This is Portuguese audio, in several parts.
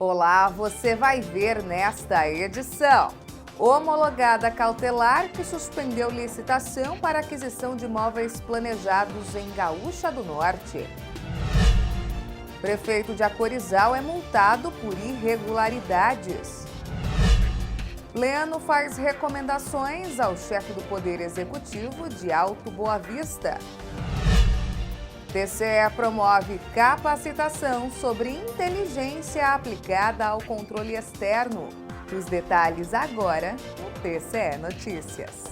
Olá, você vai ver nesta edição. Homologada cautelar que suspendeu licitação para aquisição de imóveis planejados em Gaúcha do Norte. Prefeito de Acorizal é multado por irregularidades. Pleno faz recomendações ao chefe do Poder Executivo de Alto Boa Vista. TCE promove capacitação sobre inteligência aplicada ao controle externo. Os detalhes agora no TCE Notícias.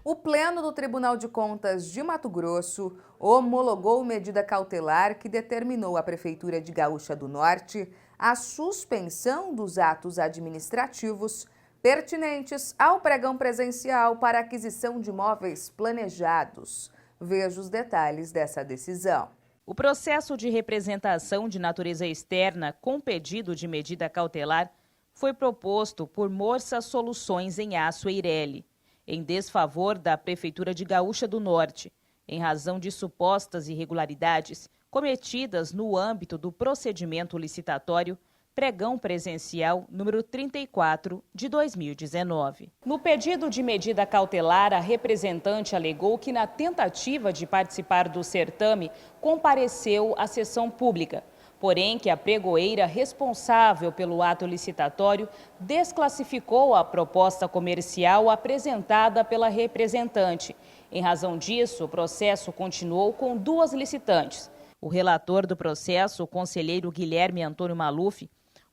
O Pleno do Tribunal de Contas de Mato Grosso homologou medida cautelar que determinou à Prefeitura de Gaúcha do Norte a suspensão dos atos administrativos pertinentes ao pregão presencial para aquisição de imóveis planejados. Veja os detalhes dessa decisão. O processo de representação de natureza externa com pedido de medida cautelar foi proposto por Morsa Soluções em Aço Eireli, em desfavor da Prefeitura de Gaúcha do Norte, em razão de supostas irregularidades cometidas no âmbito do procedimento licitatório Pregão Presencial número 34 de 2019. No pedido de medida cautelar, a representante alegou que na tentativa de participar do certame compareceu à sessão pública, porém que a pregoeira responsável pelo ato licitatório desclassificou a proposta comercial apresentada pela representante. Em razão disso, o processo continuou com duas licitantes. O relator do processo, o conselheiro Guilherme Antônio Maluf,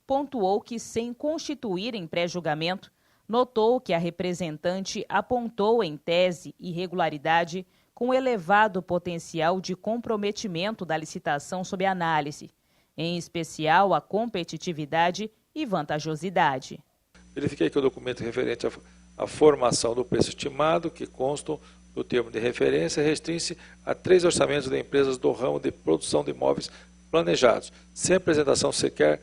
pontuou que, sem constituir em pré-julgamento, notou que a representante apontou em tese irregularidade com elevado potencial de comprometimento da licitação sob análise, em especial a competitividade e vantajosidade. Verifiquei que o documento referente à formação do preço estimado, que constam do termo de referência, restringe-se a 3 orçamentos de empresas do ramo de produção de imóveis planejados, sem apresentação sequer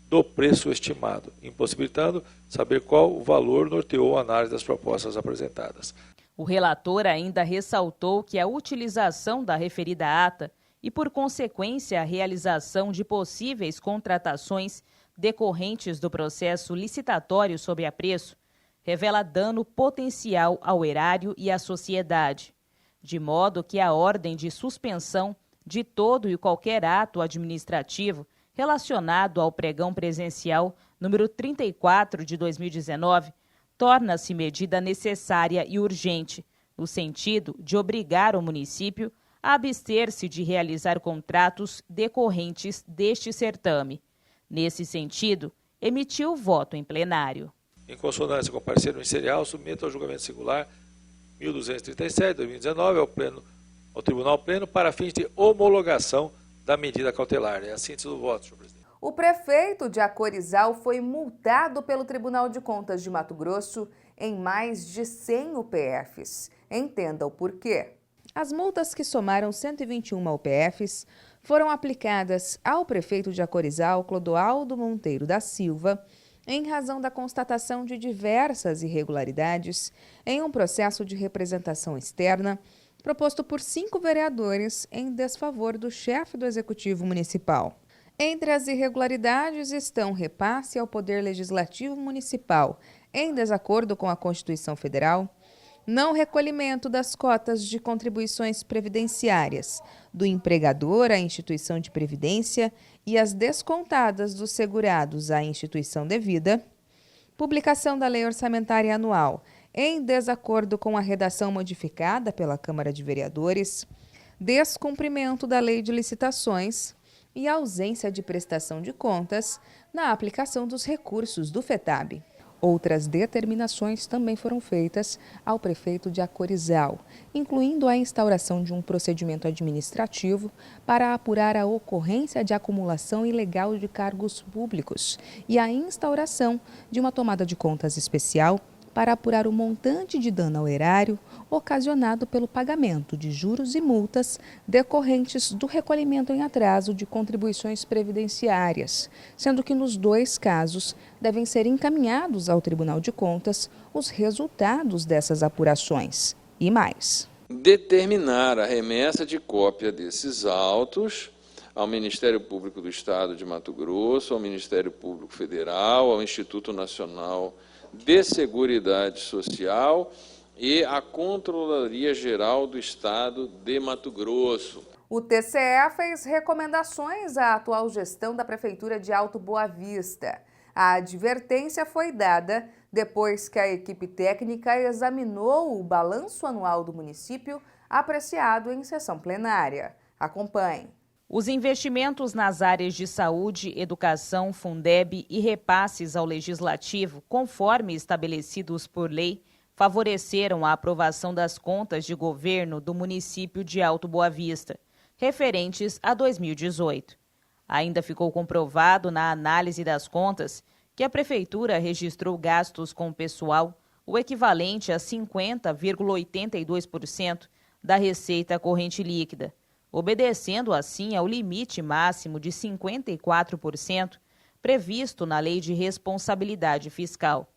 do preço estimado, impossibilitando saber qual o valor norteou a análise das propostas apresentadas. O relator ainda ressaltou que a utilização da referida ata e, por consequência, a realização de possíveis contratações decorrentes do processo licitatório sob apreço revela dano potencial ao erário e à sociedade, de modo que a ordem de suspensão de todo e qualquer ato administrativo relacionado ao pregão presencial número 34 de 2019 torna-se medida necessária e urgente, no sentido de obrigar o município a abster-se de realizar contratos decorrentes deste certame. Nesse sentido, emitiu voto em plenário. Em consonância com o parecer ministerial, submeto ao julgamento singular 1237/2019 ao Tribunal Pleno para fins de homologação da medida cautelar. É a síntese do voto, senhor presidente. O prefeito de Acorizal foi multado pelo Tribunal de Contas de Mato Grosso em mais de 100 UPFs. Entenda o porquê. As multas, que somaram 121 UPFs, foram aplicadas ao prefeito de Acorizal, Clodoaldo Monteiro da Silva, em razão da constatação de diversas irregularidades em um processo de representação externa proposto por 5 vereadores em desfavor do chefe do Executivo Municipal. Entre as irregularidades estão repasse ao Poder Legislativo Municipal em desacordo com a Constituição Federal, não recolhimento das cotas de contribuições previdenciárias do empregador à instituição de previdência e as descontadas dos segurados à instituição devida, publicação da Lei Orçamentária Anual em desacordo com a redação modificada pela Câmara de Vereadores, descumprimento da Lei de Licitações e ausência de prestação de contas na aplicação dos recursos do FETAB. Outras determinações também foram feitas ao prefeito de Acorizal, incluindo a instauração de um procedimento administrativo para apurar a ocorrência de acumulação ilegal de cargos públicos e a instauração de uma tomada de contas especial para apurar o montante de dano ao erário ocasionado pelo pagamento de juros e multas decorrentes do recolhimento em atraso de contribuições previdenciárias, sendo que nos 2 casos devem ser encaminhados ao Tribunal de Contas os resultados dessas apurações e mais. Determinar a remessa de cópia desses autos ao Ministério Público do Estado de Mato Grosso, ao Ministério Público Federal, ao Instituto Nacional de Seguridade Social e à Controladoria Geral do Estado de Mato Grosso. O TCE fez recomendações à atual gestão da Prefeitura de Alto Boa Vista. A advertência foi dada depois que a equipe técnica examinou o balanço anual do município, apreciado em sessão plenária. Acompanhe. Os investimentos nas áreas de saúde, educação, Fundeb e repasses ao Legislativo, conforme estabelecidos por lei, favoreceram a aprovação das contas de governo do município de Alto Boa Vista, referentes a 2018. Ainda ficou comprovado na análise das contas que a Prefeitura registrou gastos com pessoal o equivalente a 50,82% da receita corrente líquida, obedecendo assim ao limite máximo de 54% previsto na Lei de Responsabilidade Fiscal.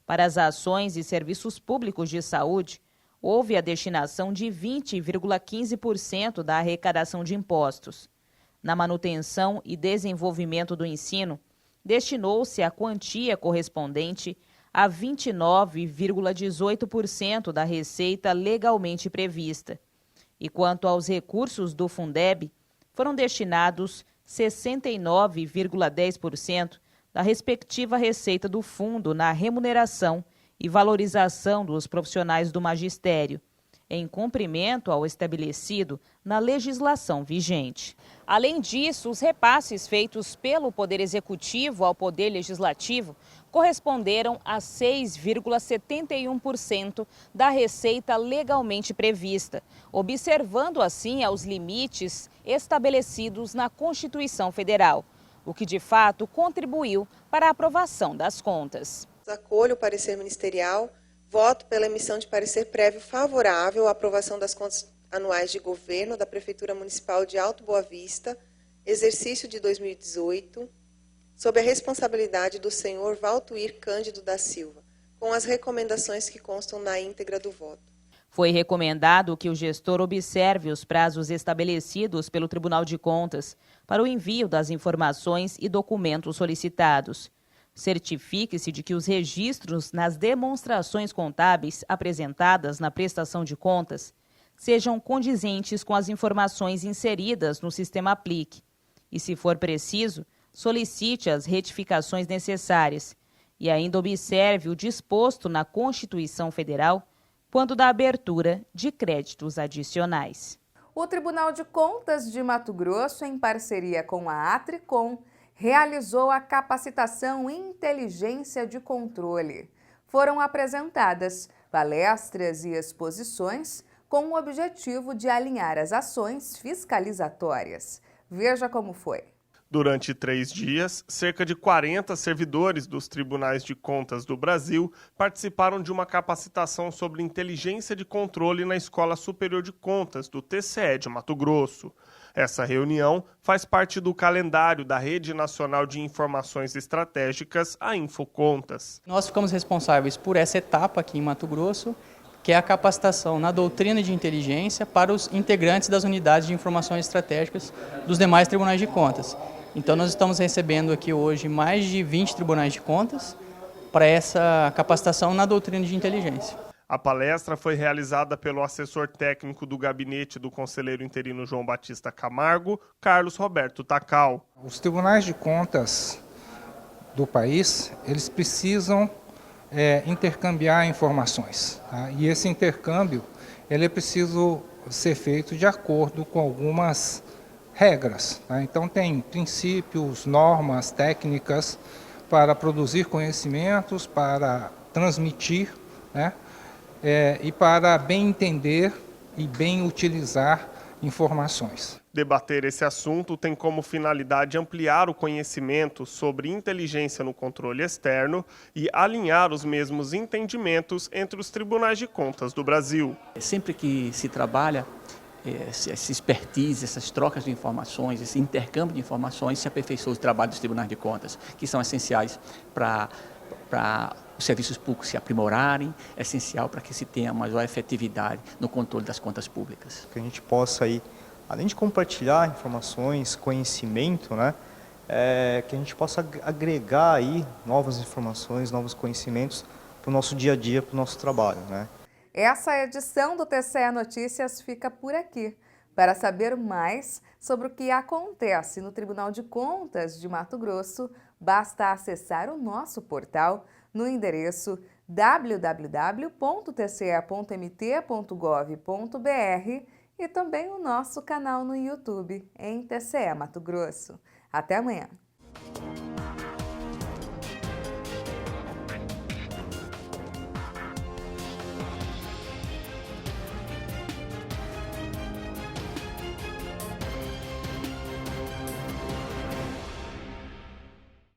Para as ações e serviços públicos de saúde, houve a destinação de 20,15% da arrecadação de impostos. Na manutenção e desenvolvimento do ensino, destinou-se a quantia correspondente a 29,18% da receita legalmente prevista. E quanto aos recursos do Fundeb, foram destinados 69,10% da respectiva receita do fundo na remuneração e valorização dos profissionais do magistério, em cumprimento ao estabelecido na legislação vigente. Além disso, os repasses feitos pelo Poder Executivo ao Poder Legislativo corresponderam a 6,71% da receita legalmente prevista, observando assim aos limites estabelecidos na Constituição Federal, o que de fato contribuiu para a aprovação das contas. Acolho o parecer ministerial, voto pela emissão de parecer prévio favorável à aprovação das contas anuais de governo da Prefeitura Municipal de Alto Boa Vista, exercício de 2018, sob a responsabilidade do senhor Valtuir Cândido da Silva, com as recomendações que constam na íntegra do voto. Foi recomendado que o gestor observe os prazos estabelecidos pelo Tribunal de Contas para o envio das informações e documentos solicitados. Certifique-se de que os registros nas demonstrações contábeis apresentadas na prestação de contas sejam condizentes com as informações inseridas no sistema Aplique e, se for preciso, solicite as retificações necessárias e ainda observe o disposto na Constituição Federal quanto da abertura de créditos adicionais. O Tribunal de Contas de Mato Grosso, em parceria com a Atricom, realizou a capacitação Inteligência de Controle. Foram apresentadas palestras e exposições com o objetivo de alinhar as ações fiscalizatórias. Veja como foi. Durante 3 dias, cerca de 40 servidores dos Tribunais de Contas do Brasil participaram de uma capacitação sobre inteligência de controle na Escola Superior de Contas do TCE de Mato Grosso. Essa reunião faz parte do calendário da Rede Nacional de Informações Estratégicas, a Infocontas. Nós ficamos responsáveis por essa etapa aqui em Mato Grosso, que é a capacitação na doutrina de inteligência para os integrantes das unidades de informações estratégicas dos demais tribunais de contas. Então nós estamos recebendo aqui hoje mais de 20 tribunais de contas para essa capacitação na doutrina de inteligência. A palestra foi realizada pelo assessor técnico do gabinete do conselheiro interino João Batista Camargo, Carlos Roberto Tacal. Os tribunais de contas do país, eles precisam intercambiar informações, tá? E esse intercâmbio ele é preciso ser feito de acordo com algumas regras, tá? Então tem princípios, normas, técnicas para produzir conhecimentos, para transmitir, né? E para bem entender e bem utilizar informações. Debater esse assunto tem como finalidade ampliar o conhecimento sobre inteligência no controle externo e alinhar os mesmos entendimentos entre os tribunais de contas do Brasil. Sempre que se trabalha essa expertise, essas trocas de informações, esse intercâmbio de informações, se aperfeiçoa o trabalho dos tribunais de contas, que são essenciais para os serviços públicos se aprimorarem, é essencial para que se tenha maior efetividade no controle das contas públicas. Que a gente possa aí além de compartilhar informações, conhecimento, né, que a gente possa agregar aí novas informações, novos conhecimentos para o nosso dia a dia, para o nosso trabalho, né. Essa edição do TCE Notícias fica por aqui. Para saber mais sobre o que acontece no Tribunal de Contas de Mato Grosso, basta acessar o nosso portal no endereço www.tce.mt.gov.br e também o nosso canal no YouTube, em TCE Mato Grosso. Até amanhã!